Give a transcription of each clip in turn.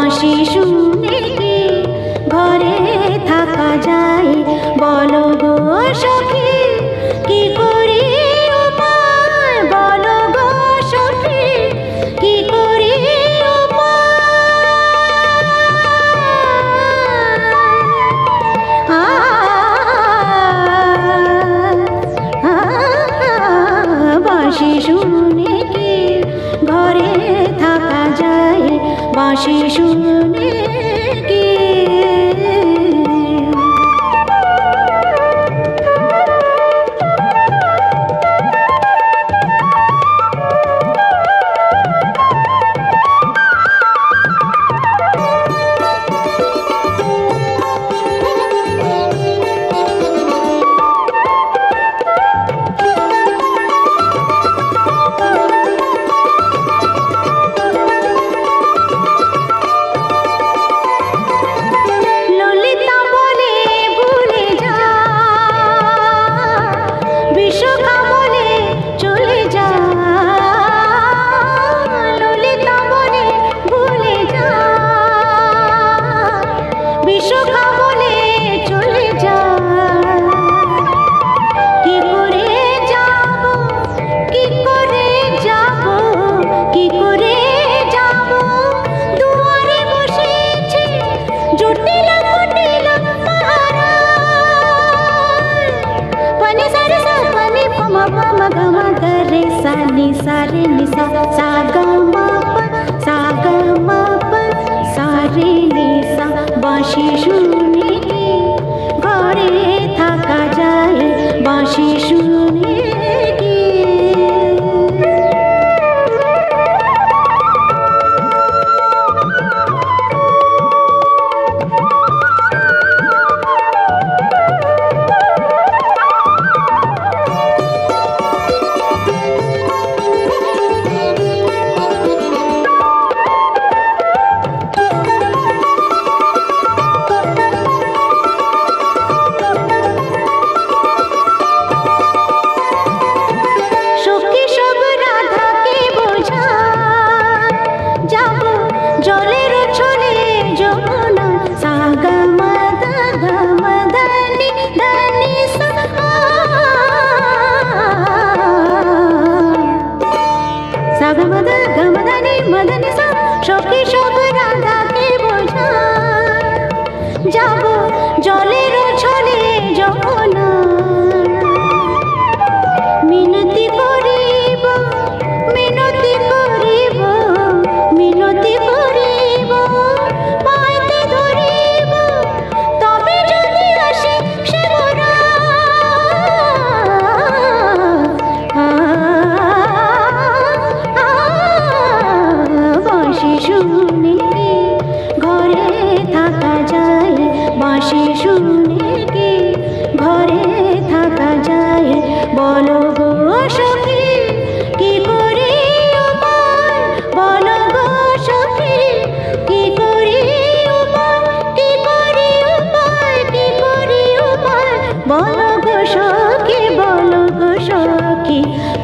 বাঁশি শুনে কি ঘরে থাকা যায়? বলো গো সখী কি করি উপায়? বলো গো সখী কি করি বাঁশি শুনে কি ঘরে থাকা যায়? বাঁশি শুনে কি सारे निसा सा ग म प सारे निसा बाँशि शुने की घरे थाका जाए? बाँशि शुने की সখী সব রাধাকে বোঝা যাব জলের ছলে যমুনা মিনতি করিব মিনতি করিব মিনতি করিব পাইতে ধরিব তবে যদি আসে সে মোরা বাঁশি শুনে কি ঘরে থাকা যায়? বাঁশি শুনে কি ঘরে থাকা যায়? বলো গো সখী কি করি উপায়? বলো গো সখী কি করি উপায়? কি করি উপায়? কি করি উপায়? বলো গো সখী, বলো গো সখী,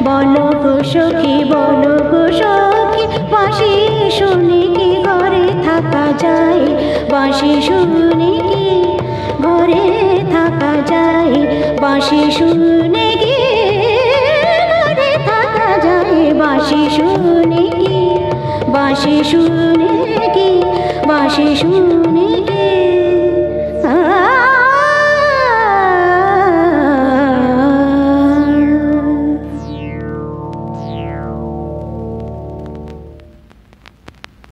বলো গো সখী, বলো গো সখী। বাঁশি শুনে কি ঘরে থাকা যায়? বাঁশি শুনে কি ঘরে থাকা যায়? বাঁশি শুনে কি ঘরে থাকা যায়? বাঁশি শুনে কি, বাঁশি শুনে কি, বাঁশি শুনে